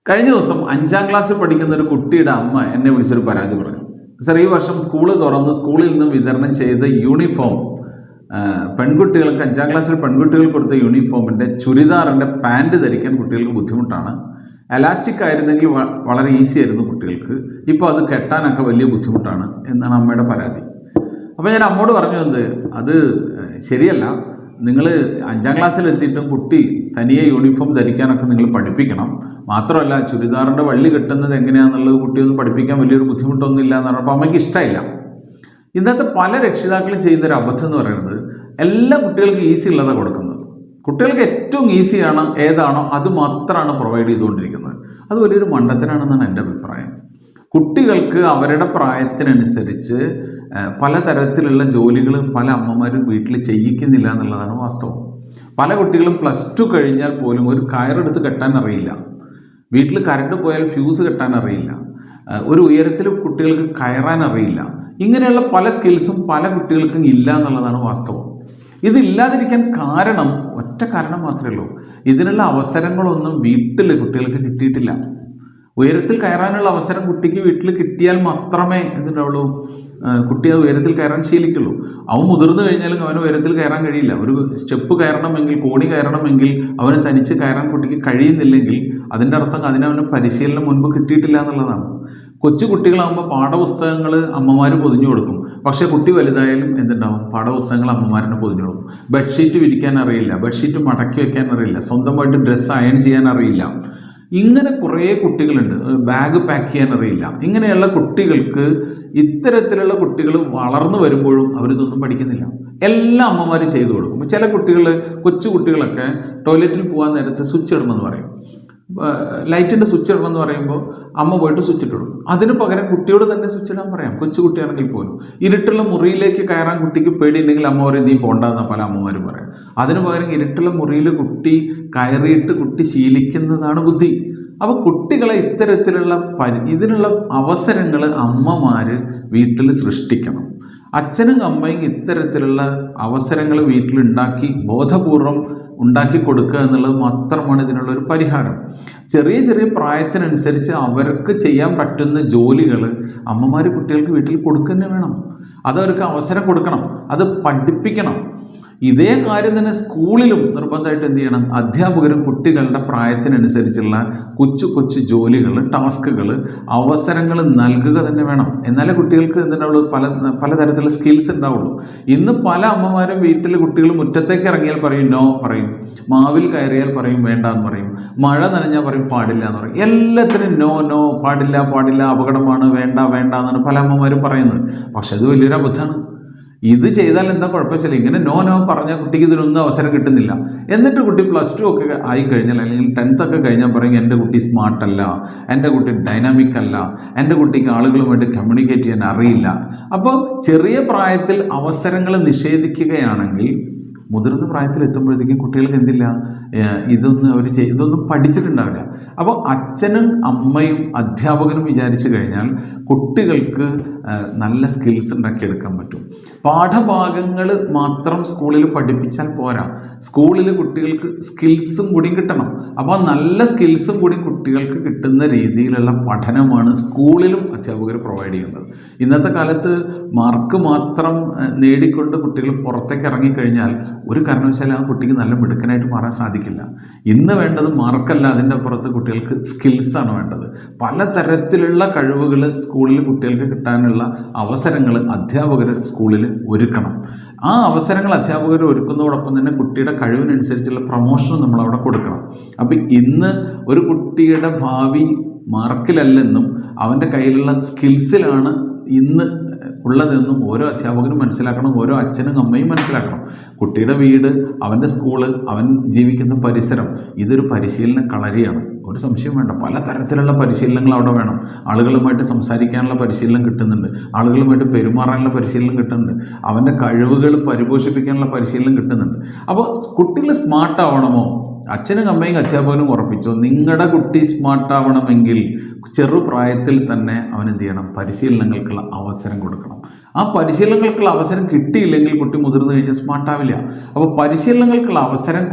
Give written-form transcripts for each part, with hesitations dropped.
കഴിഞ്ഞ ദിവസം 5ാം ക്ലാസ്സിൽ പഠിക്കുന്ന ഒരു കുട്ടിയുടെ അമ്മ എന്നെ വിളിച്ചൊരു പരാതി പറഞ്ഞു. സർ, ഈ വർഷം സ്കൂള് തുറന്ന് സ്കൂളിൽ നിന്ന് വിതരണം ചെയ്ത യൂണിഫോം, പെൺകുട്ടികൾക്ക് 5ാം ക്ലാസ്സിൽ പെൺകുട്ടികൾക്ക് കൊടുത്ത യൂണിഫോമിൻ്റെ ചുരിദാറിൻ്റെ പാൻറ് ധരിക്കാൻ കുട്ടികൾക്ക് ബുദ്ധിമുട്ടാണ്. എലാസ്റ്റിക് ആയിരുന്നെങ്കിൽ വളരെ ഈസി ആയിരുന്നു കുട്ടികൾക്ക്, ഇപ്പോൾ അത് കെട്ടാനൊക്കെ വലിയ ബുദ്ധിമുട്ടാണ് എന്നാണ് അമ്മയുടെ പരാതി. അപ്പോൾ ഞാൻ അമ്മോട് പറഞ്ഞു, അത് ശരിയല്ല. നിങ്ങൾ 5ാം ക്ലാസ്സിൽ എത്തിയിട്ടും കുട്ടി തനിയെ യൂണിഫോം ധരിക്കാനൊക്കെ നിങ്ങൾ പഠിപ്പിക്കണം. മാത്രമല്ല, ചുരിദാറിൻ്റെ വള്ളി കെട്ടുന്നത് എങ്ങനെയാണെന്നുള്ളത് കുട്ടിയൊന്നും പഠിപ്പിക്കാൻ വലിയൊരു ബുദ്ധിമുട്ടൊന്നുമില്ല എന്ന് പറഞ്ഞപ്പോൾ അമ്മയ്ക്ക് ഇഷ്ടമില്ല. ഇന്നത്തെ പല രക്ഷിതാക്കളും ചെയ്യുന്നൊരു അബദ്ധം എന്ന് പറയുന്നത്, എല്ലാ കുട്ടികൾക്കും ഈസി ഉള്ളതാണ് കൊടുക്കുന്നത്. കുട്ടികൾക്ക് ഏറ്റവും ഈസിയാണ് ഏതാണോ അത് മാത്രമാണ് പ്രൊവൈഡ് ചെയ്തുകൊണ്ടിരിക്കുന്നത്. അത് വലിയൊരു മണ്ടത്തരാണെന്നാണ് എൻ്റെ അഭിപ്രായം. കുട്ടികൾക്ക് അവരുടെ പ്രായത്തിനനുസരിച്ച് പലതരത്തിലുള്ള ജോലികൾ പല അമ്മമാരും വീട്ടിൽ ചെയ്യിക്കുന്നില്ല എന്നുള്ളതാണ് വാസ്തവം. പല കുട്ടികളും +2 കഴിഞ്ഞാൽ പോലും ഒരു കയറെടുത്ത് കെട്ടാൻ അറിയില്ല. വീട്ടിൽ കറണ്ട് പോയാൽ ഫ്യൂസ് കെട്ടാൻ അറിയില്ല. ഒരു ഉയരത്തിൽ കുട്ടികൾക്ക് കയറാൻ അറിയില്ല. ഇങ്ങനെയുള്ള പല സ്കിൽസും പല കുട്ടികൾക്കും ഇല്ല എന്നുള്ളതാണ് വാസ്തവം. ഇതില്ലാതിരിക്കാൻ ഒറ്റ കാരണം മാത്രമേ ഉള്ളൂ. ഇതിനുള്ള അവസരങ്ങളൊന്നും വീട്ടിൽ കുട്ടികൾക്ക് കിട്ടിയിട്ടില്ല. ഉയരത്തിൽ കയറാനുള്ള അവസരം കുട്ടിക്ക് വീട്ടിൽ കിട്ടിയാൽ മാത്രമേ എന്തുണ്ടാവുള്ളൂ, കുട്ടി അത് ഉയരത്തിൽ കയറാൻ ശീലിക്കുള്ളൂ. അവൻ മുതിർന്നു കഴിഞ്ഞാലും അവന് ഉയരത്തിൽ കയറാൻ കഴിയില്ല. ഒരു സ്റ്റെപ്പ് കയറണമെങ്കിൽ, കോണി കയറണമെങ്കിൽ അവന് തനിച്ച് കയറാൻ കുട്ടിക്ക് കഴിയുന്നില്ലെങ്കിൽ അതിൻ്റെ അർത്ഥം അതിനവന് പരിശീലനം മുൻപ് കിട്ടിയിട്ടില്ല എന്നുള്ളതാണ്. കൊച്ചു കുട്ടികളാകുമ്പോൾ പാഠപുസ്തകങ്ങൾ അമ്മമാർ പൊതിഞ്ഞു കൊടുക്കും. പക്ഷേ കുട്ടി വലുതായാലും എന്തുണ്ടാവും, പാഠപുസ്തകങ്ങൾ അമ്മമാരിനെ പൊതിഞ്ഞു കൊടുക്കും. ബെഡ്ഷീറ്റ് വിരിക്കാൻ അറിയില്ല, ബെഡ്ഷീറ്റ് മടക്കി വയ്ക്കാൻ അറിയില്ല, സ്വന്തമായിട്ട് ഡ്രസ്സ് അയൺ ചെയ്യാൻ അറിയില്ല. ഇങ്ങനെ കുറേ കുട്ടികളുണ്ട്. ബാഗ് പാക്ക് ചെയ്യാൻ അറിയില്ല. ഇങ്ങനെയുള്ള കുട്ടികൾക്ക്, ഇത്തരത്തിലുള്ള കുട്ടികൾ വളർന്നു വരുമ്പോഴും അവരിതൊന്നും പഠിക്കുന്നില്ല. എല്ലാ അമ്മമാരും ചെയ്തു കൊടുക്കും. ചില കുട്ടികൾ, കൊച്ചു കുട്ടികളൊക്കെ ടോയ്ലറ്റിൽ പോകാൻ നേരത്തെ സ്വിച്ച് ഇടണമെന്ന് പറയും. ലൈറ്റിൻ്റെ സ്വിച്ച് ഇടണമെന്ന് പറയുമ്പോൾ അമ്മ പോയിട്ട് സ്വിച്ച് ഇട്ട് കൊടുക്കും. അതിന് പകരം കുട്ടിയോട് തന്നെ സ്വിച്ച് ഇടാൻ പറയാം, കൊച്ചു കുട്ടിയാണെങ്കിൽ പോലും. ഇരുട്ടുള്ള മുറിയിലേക്ക് കയറാൻ കുട്ടിക്ക് പേടിയുണ്ടെങ്കിൽ അമ്മ പറയും നീ പോണ്ടെന്ന് പല അമ്മമാരും പറയാം. അതിന് പകരം ഇരുട്ടുള്ള മുറിയിൽ കുട്ടി കയറിയിട്ട് കുട്ടി ശീലിക്കുന്നതാണ് ബുദ്ധി. അപ്പോൾ കുട്ടികളെ ഇത്തരത്തിലുള്ള ഇതിനുള്ള അവസരങ്ങൾ അമ്മമാർ വീട്ടിൽ സൃഷ്ടിക്കണം. അച്ഛനും അമ്മയും ഇത്തരത്തിലുള്ള അവസരങ്ങൾ വീട്ടിലുണ്ടാക്കി ബോധപൂർവം ഉണ്ടാക്കി കൊടുക്കുക എന്നുള്ളത് മാത്രമാണ് ഇതിനുള്ളൊരു പരിഹാരം. ചെറിയ ചെറിയ പ്രായത്തിനനുസരിച്ച് അവർക്ക് ചെയ്യാൻ പറ്റുന്ന ജോലികൾ അമ്മമാർ കുട്ടികൾക്ക് വീട്ടിൽ കൊടുക്കുക തന്നെ വേണം. അതവർക്ക് അവസരം കൊടുക്കണം, അത് പഠിപ്പിക്കണം. ഇതേ കാര്യം തന്നെ സ്കൂളിലും നിർബന്ധമായിട്ട് എന്ത് ചെയ്യണം, അധ്യാപകരും കുട്ടികളുടെ പ്രായത്തിനനുസരിച്ചുള്ള കൊച്ചു കൊച്ചു ജോലികൾ, ടാസ്കുകൾ, അവസരങ്ങൾ നൽകുക തന്നെ വേണം. എന്നാലേ കുട്ടികൾക്ക് എന്തുണ്ടാവുള്ളൂ, പലതരത്തിലുള്ള സ്കിൽസ് ഉണ്ടാവുള്ളൂ. ഇന്ന് പല അമ്മമാരും വീട്ടിൽ കുട്ടികൾ മുറ്റത്തേക്ക് ഇറങ്ങിയാൽ പറയും നോ പറയും, മാവിൽ കയറിയാൽ പറയും വേണ്ട എന്ന് പറയും, മഴ നനഞ്ഞാൽ പറയും പാടില്ല എന്ന് പറയും. എല്ലാത്തിനും നോ നോ, പാടില്ല പാടില്ല, അപകടമാണ്, വേണ്ട വേണ്ട എന്നാണ് പല അമ്മമാരും പറയുന്നത്. പക്ഷെ അത് വലിയൊരു അബദ്ധമാണ്. ഇത് ചെയ്താൽ എന്താ കുഴപ്പമില്ല. ഇങ്ങനെ നോ നോ പറഞ്ഞാൽ കുട്ടിക്ക് ഇതിനൊന്നും അവസരം കിട്ടുന്നില്ല. എന്നിട്ട് കുട്ടി +2 ഒക്കെ ആയിക്കഴിഞ്ഞാൽ, അല്ലെങ്കിൽ 10th ഒക്കെ കഴിഞ്ഞാൽ പറയും എൻ്റെ കുട്ടി സ്മാർട്ടല്ല, എൻ്റെ കുട്ടി ഡൈനാമിക് അല്ല, എൻ്റെ കുട്ടിക്ക് ആളുകളുമായിട്ട് കമ്മ്യൂണിക്കേറ്റ് ചെയ്യാൻ അറിയില്ല. അപ്പോൾ ചെറിയ പ്രായത്തിൽ അവസരങ്ങൾ നിഷേധിക്കുകയാണെങ്കിൽ മുതിർന്ന പ്രായത്തിൽ എത്തുമ്പോഴത്തേക്കും കുട്ടികൾക്ക് എന്തില്ല, ഇതൊന്നും പഠിച്ചിട്ടുണ്ടാവില്ല. അപ്പോൾ അച്ഛനും അമ്മയും അധ്യാപകനും വിചാരിച്ചു കഴിഞ്ഞാൽ കുട്ടികൾക്ക് നല്ല സ്കിൽസ് ഉണ്ടാക്കിയെടുക്കാൻ പറ്റും. പാഠഭാഗങ്ങൾ മാത്രം സ്കൂളിൽ പഠിപ്പിച്ചാൽ പോരാ, സ്കൂളിൽ കുട്ടികൾക്ക് സ്കിൽസും കൂടി കിട്ടണം. അപ്പോൾ നല്ല സ്കിൽസും കൂടി കുട്ടികൾക്ക് കിട്ടുന്ന രീതിയിലുള്ള പഠനമാണ് സ്കൂളിലും അധ്യാപകർ പ്രൊവൈഡ് ചെയ്യുന്നത്. ഇന്നത്തെ കാലത്ത് മാർക്ക് മാത്രം നേടിക്കൊണ്ട് കുട്ടികൾ പുറത്തേക്ക് ഇറങ്ങിക്കഴിഞ്ഞാൽ ഒരു കാരണവശാലും ആ കുട്ടിക്ക് നല്ല മിടുക്കനായിട്ട് മാറാൻ സാധിക്കില്ല. ഇന്ന് വേണ്ടത് മാർക്കല്ല, അതിൻ്റെ അപ്പുറത്ത് കുട്ടികൾക്ക് സ്കിൽസാണ് വേണ്ടത്. പലതരത്തിലുള്ള കഴിവുകൾ സ്കൂളിൽ കുട്ടികൾക്ക് കിട്ടാനുള്ള അവസരങ്ങൾ അധ്യാപകർ സ്കൂളിൽ ഒരുക്കണം. ആ അവസരങ്ങൾ അധ്യാപകർ ഒരുക്കുന്നതോടൊപ്പം തന്നെ കുട്ടിയുടെ കഴിവിനനുസരിച്ചുള്ള പ്രൊമോഷനും നമ്മളവിടെ കൊടുക്കണം. അപ്പം ഇന്ന് ഒരു കുട്ടിയുടെ ഭാവി മാർക്കിലല്ലെന്നും അവൻ്റെ കയ്യിലുള്ള സ്കിൽസിലാണ് ഇന്ന് ഉള്ളതെന്നും ഓരോ അധ്യാപകനും മനസ്സിലാക്കണം, ഓരോ അച്ഛനും അമ്മയും മനസ്സിലാക്കണം. കുട്ടിയുടെ വീട്, അവൻ്റെ സ്കൂള്, അവൻ ജീവിക്കുന്ന പരിസരം, ഇതൊരു പരിശീലന കളരിയാണ്. ഒരു സംശയം വേണ്ട. പലതരത്തിലുള്ള പരിശീലനങ്ങൾ അവിടെ വേണം. ആളുകളുമായിട്ട് സംസാരിക്കാനുള്ള പരിശീലനം കിട്ടുന്നുണ്ട്, ആളുകളുമായിട്ട് പെരുമാറാനുള്ള പരിശീലനം കിട്ടുന്നുണ്ട്, അവൻ്റെ കഴിവുകൾ പരിപോഷിപ്പിക്കാനുള്ള പരിശീലനം കിട്ടുന്നുണ്ട്. അപ്പോൾ കുട്ടികൾ സ്മാർട്ട് ആവണമോ അച്ഛനും അമ്മയും അധ്യാപകനും ഉറപ്പിച്ചു, നിങ്ങളുടെ കുട്ടി സ്മാർട്ടാവണമെങ്കിൽ ചെറുപ്രായത്തിൽ തന്നെ അവൻ എന്ത് ചെയ്യണം, പരിശീലനങ്ങൾക്കുള്ള അവസരം കൊടുക്കണം. ആ പരിശീലനങ്ങൾക്കുള്ള അവസരം കിട്ടിയില്ലെങ്കിൽ കുട്ടി മുതിർന്നു കഴിഞ്ഞാൽ സ്മാർട്ടാവില്ല. അപ്പോൾ പരിശീലനങ്ങൾക്കുള്ള അവസരം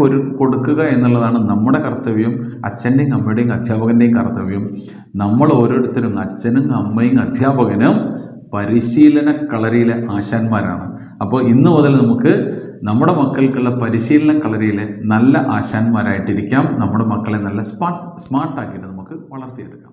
കൊടുക്കുക എന്നുള്ളതാണ് നമ്മുടെ കർത്തവ്യം, അച്ഛൻ്റെയും അമ്മയുടെയും അധ്യാപകൻ്റെയും കർത്തവ്യം. നമ്മൾ ഓരോരുത്തരും, അച്ഛനും അമ്മയും അധ്യാപകനും പരിശീലന കളരിയിലെ ആശാന്മാരാണ്. അപ്പോൾ ഇന്ന് മുതൽ നമുക്ക് നമ്മുടെ മക്കൾക്കുള്ള പരിശീലന കളരിയിലെ നല്ല ആശാന്മാരായിട്ടിരിക്കാം. നമ്മുടെ മക്കളെ നല്ല സ്മാർട്ടാക്കിയിട്ട് നമുക്ക് വളർത്തിയെടുക്കാം.